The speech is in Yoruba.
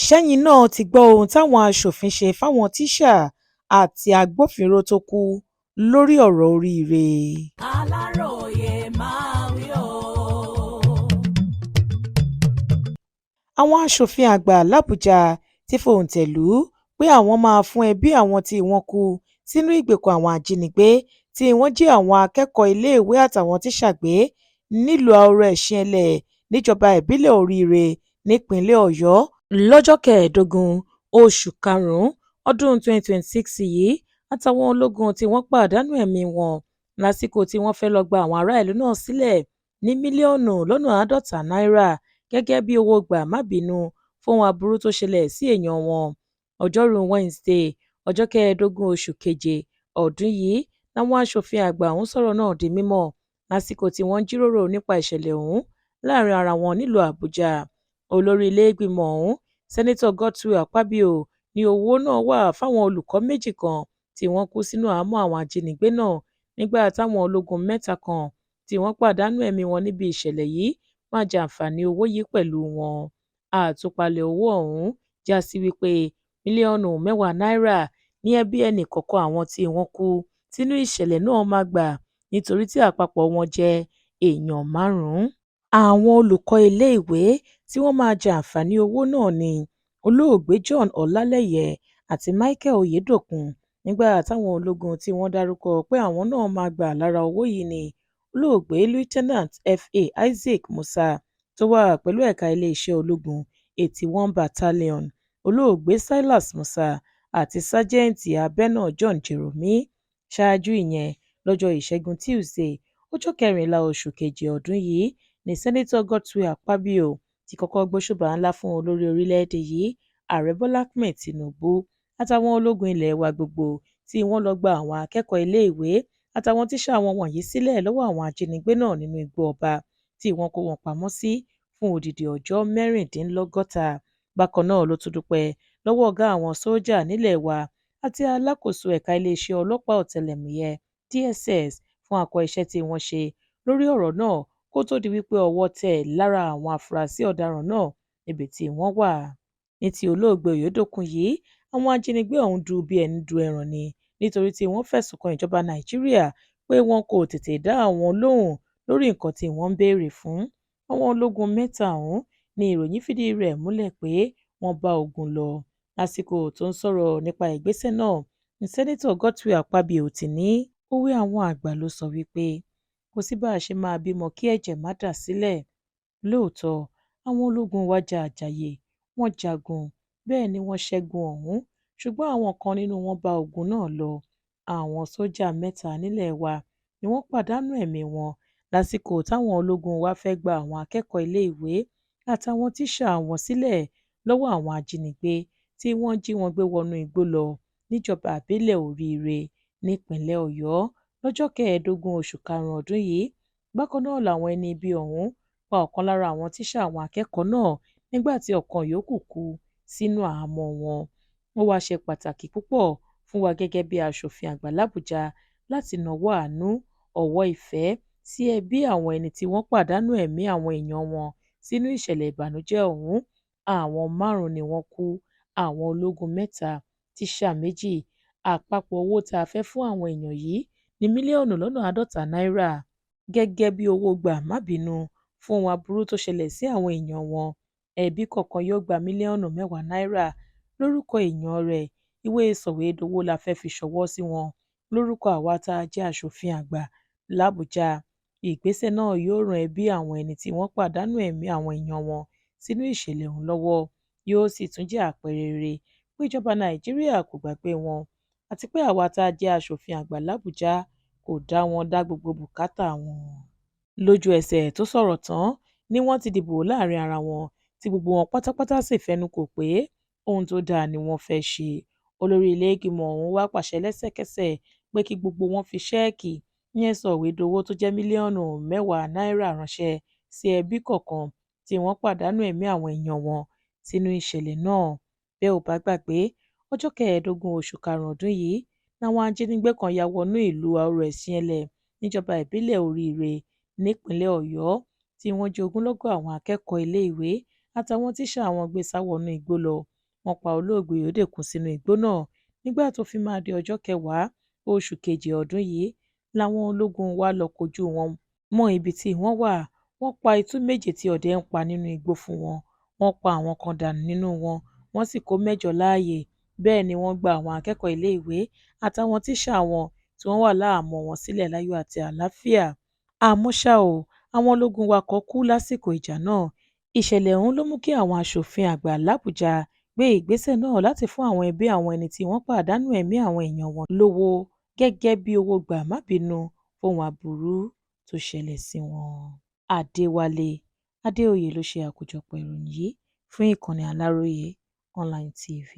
ṣẹ́yìn náà ti gbọ́ ohun táwọn aṣòfin ṣe fáwọn tíṣà àti agbófinró tó kù lórí ọ̀rọ̀ oríire. Aláròye máa wí o. Àwọn aṣòfin àgbà làbújá ti fòńtẹ̀ lù ú pé àwọn máa fún ẹbí àwọn tí wọ́n kú sínú ìgbèkùn àwọn ajínigbé tí wọ́n jí àwọn akẹ́kọ̀ọ́ iléèwé àtàwọn tíṣà gbé nílùú Àwọ̀rò-Ẹ̀sìnẹlẹ̀ níjọba ìbílẹ̀ Oríire nípínlẹ̀ Ọ̀yọ́ lọ́jọ́ 15 oṣù karùn-ún ọdún 2026 yìí àtàwọn ológun tí wọ́n pàdánù ẹ̀mí wọn lásìkò tí wọ́n fẹ́ lọ gba àwọn ará ìlú náà sílẹ̀ ní mílíọ̀nù lọ́nà 50 náírà gẹ́gẹ́ bí owó gbà-má-bínú fún ohun aburú tó ṣẹlẹ̀ sí èèyàn wọn. Ọjọ́rùú Wednesday ọjọ́ 15 oṣù keje ọdún yìí làwọn aṣòfin àgbà ọ̀hún sọ̀rọ̀ náà di mímọ̀ lásìkò tí wọ́n ń jíròrò nípa ìṣẹ̀lẹ̀ ọ̀hún láàrin ara wọn nílùú Àbújá. Olórí ilé-ìgbìmọ̀ ọ̀hún Sẹ́nẹ́tọ̀ Godswill Akpabio ní owó náà wà fáwọn olùkọ́ méjì kan tí wọ́n kú sínú àhámọ́ àwọn ajínigbé náà nígbà táwọn ológun mẹ́ta kan tí wọ́n pàdánù ẹ̀mí wọn níbi ìṣẹ̀lẹ̀ yìí máa jàǹfààní owó yìí pẹ̀lú wọn. Àtúpalẹ̀ owó ọ̀hún já sí wípé mílíọ̀nù 10 náírà ní ẹbí ẹnì kọ̀ọ̀kan àwọn tí wọ́n kú sínú ìṣẹ̀lẹ̀ náà máa gbà nítorí tí àpapọ̀ wọn jẹ́ èèyàn 5. Àwọn olùkọ́ ilé-ìwé tí wọ́n máa jàǹfààní owó náà ni olóògbé John Ọlálẹyẹ àti Michael Oyèdòkun nígbà táwọn ológun tí wọ́n dárúkọ pé àwọn náà máa gbà lára owó yìí ni olóògbé Lieutenant F.A. Isaac Musa tó wà pẹ̀lú ẹ̀ka iléeṣẹ́ ológun 81 Battalion, olóògbé Silas Musa àti sájẹ́ǹtì Abena John Jerome. Ṣáájú ìyẹn lọ́jọ́ Ìṣẹ́gun Tuesday ọjọ́ 14 oṣù keje ọdún yìí ní Sẹ́nẹ́tọ̀ Godswill Akpabio ti kọ́kọ́ gbóṣùbà ńlá fún olórí orílẹ̀-èdè yìí Ààrẹ Bọ́lá Ahmed Tinubu àtàwọn ológun ilẹ̀ wa gbogbo tí wọ́n lọ gba àwọn akẹ́kọ̀ọ́ iléèwé àtàwọn tíṣà wọn wọ̀nyí sílẹ̀ lọ́wọ́ àwọn ajínigbé náà nínú igbó ọba tí wọ́n kó wọn pamọ́ sí fún odidi ọjọ́ 66. Bákan náà ló tún dúpẹ́ lọ́wọ́ ọ̀gá àwọn sójà nílẹ̀ wa àti alákòóso ẹ̀ka iléeṣẹ́ ọlọ́pàá ọ̀tẹlẹ̀múyẹ́ DSS fún akọ iṣẹ́ tí wọ́n ṣe lórí ọ̀rọ̀ náà kó tó di wípé ọwọ́ tẹ̀ lára àwọn afurasí ọ̀daràn náà níbi tí wọ́n wà. Ní ti olóògbé Oyèdòkun yìí, àwọn ajínigbé ọ̀hún du bí ẹni du ẹran ni nítorí tí wọ́n fẹ̀sùn kan ìjọba Nàìjíríà pé wọn kò tètè dá àwọn lóhùn lórí nǹkan tí wọ́n ń béèrè fún. Àwọn ológun mẹ́ta ọ̀hún ní ìròyìn fìdí rẹ̀ múlẹ̀ pé wọ́n bá ogun lọ. Lásìkò tó ń sọ̀rọ̀ nípa ìgbésẹ̀ náà ní Sẹ́nẹ́tọ̀ Godswill Akpabio ti ní òwe àwọn àgbà ló sọ wípé kò sí bá a ṣe máa bímọ kí ẹ̀jẹ̀ má dà sílẹ̀. Lóòótọ́ àwọn ológun wa jà àjàyè, wọ́n jagun, bẹ́ẹ̀ ni wọ́n ṣẹ́gun ọ̀hún, ṣùgbọ́n àwọn kan nínú wọn bá ogun náà lọ. Àwọn sójà 3 nílẹ̀ wa ni wọ́n pàdánù ẹ̀mí wọn lásìkò táwọn ológun wa fẹ́ gba àwọn akẹ́kọ̀ọ́ iléèwé àtàwọn tíṣà wọn sílẹ̀ lọ́wọ́ àwọn ajínigbé tí wọ́n jí wọn gbé wọnú igbó lọ níjọba ìbílẹ̀ Oríire nípínlẹ̀ Ọ̀yọ́ lọ́jọ́ 15 oṣù karùn-ún ọdún yìí. Bákan náà làwọn ẹni ibi ọ̀hún pa ọ̀kan lára àwọn tíṣà àwọn akẹ́kọ̀ọ́ náà nígbà tí ọ̀kan yòókù kú sínú àhámọ́ wọn. Ó wá ṣe pàtàkì púpọ̀ fún wa gẹ́gẹ́ bí aṣòfin àgbà l'Àbújá láti nawọ́ àánú, ọwọ́ ìfẹ́ sí ẹbí àwọn ẹni tí wọ́n pàdánù ẹ̀mí àwọn èèyàn wọn sínú ìṣẹ̀lẹ̀ ìbànújẹ́ ọ̀hún. Àwọn 5 ni wọ́n kú, àwọn ológun 3, tíṣà 2. Àpapọ̀ owó tá a fẹ́ fún àwọn èèyàn yìí ní mílíọ̀nù lọ́nà 50 náírà gẹ́gẹ́ bí owó gbà-má-bínú fún ohun aburú tó ṣẹlẹ̀ sí àwọn èèyàn wọn. Ẹbí kọ̀ọ̀kan yóò gba mílíọ̀nù 10 náírà lórúkọ èèyàn rẹ̀. Ìwé sọ̀wédowó la fẹ́ fi ṣọwọ́ sí wọn lórúkọ àwa tá a jẹ́ aṣòfin àgbà l'Àbújá. Ìgbésẹ̀ náà yóò ran ẹbí àwọn ẹni tí wọ́n pàdánù ẹ̀mí àwọn èèyàn wọn sínú ìṣẹ̀lẹ̀ ọ̀hún lọ́wọ́. Yóò sì tún jẹ́ àpẹẹrẹ rere pé ìjọba Nàìjíríà kò gbàgbé wọn àti pé àwa tá a jẹ́ aṣòfin àgbà l'Àbújá kò dá wọn dá gbogbo bùkátà wọn. Lójú ẹsẹ̀ tó sọ̀rọ̀ tán ni wọ́n ti dìbò láàrin ara wọn tí gbogbo wọn pátápátá sì fẹnukò pé ohun tó dáa ni wọ́n fẹ́ ṣe. Olórí ilé-ìgbìmọ̀ ọ̀hún wá pàṣẹ lẹ́sẹ̀kẹsẹ̀ pé kí gbogbo wọn fi ṣẹ́ẹ̀kì ìyẹn sọ̀wédowó tó jẹ́ mílíọ̀nù 10 náírà ránṣẹ́ sí ẹbí kọ̀ọ̀kan tí wọ́n pàdánù ẹ̀mí àwọn èèyàn wọn sínú ìṣẹ̀lẹ̀ náà. Bẹ́ ò bá gbàgbé, ọjọ́ 15 oṣù karùn-ún ọdún yìí làwọn ajínigbé kan ya wọnú ìlú Àwọ̀rò-Ẹ̀sìnẹlẹ̀ níjọba ìbílẹ̀ Oríire nípínlẹ̀ Ọ̀yọ́ tí wọ́n jí ogunlọ́gọ̀ àwọn akẹ́kọ̀ọ́ iléèwé àtàwọn tíṣà wọn gbé sá wọnú igbó lọ wọ́n pa olóògbé Oyèdékun sínú igbó náà. Nígbà tó fi máa di ọjọ́ 10 oṣù kejì ọdún yìí làwọn ológun wá lọ kojú wọn mọ́ ibi tí wọ́n wà. Wọ́n pa itú méje tí ọdẹ ń pa nínú igbó fún wọn. Wọ́n pa àwọn kan dànù nínú wọn, wọ́n sì kó 8 láàyè. Bẹ́ẹ̀ ni wọ́n gba àwọn akẹ́kọ̀ọ́ iléèwé àtàwọn tíṣà wọn tí wọ́n wà láhàámọ́ wọn sílẹ̀ láyọ̀ àti àlàáfíà. Àmọ́ ṣá o, àwọn ológun wa kan kú lásìkò ìjà náà. Ìṣẹ̀lẹ̀ ọ̀hún ló mú kí àwọn aṣòfin àgbà l'Àbújá gbé ìgbésẹ̀ náà láti fún àwọn ẹbí àwọn ẹni tí wọ́n pàdánù ẹ̀mí àwọn èèyàn wọn lówó gẹ́gẹ́ bí owó gbà-má-bínú fóhun aburú tó ṣẹlẹ̀ sí wọn. Adéwálé Adéoyè ló ṣe àkójọpọ̀ ìròyìn yìí fún ìkànnì Aláròye Online TV.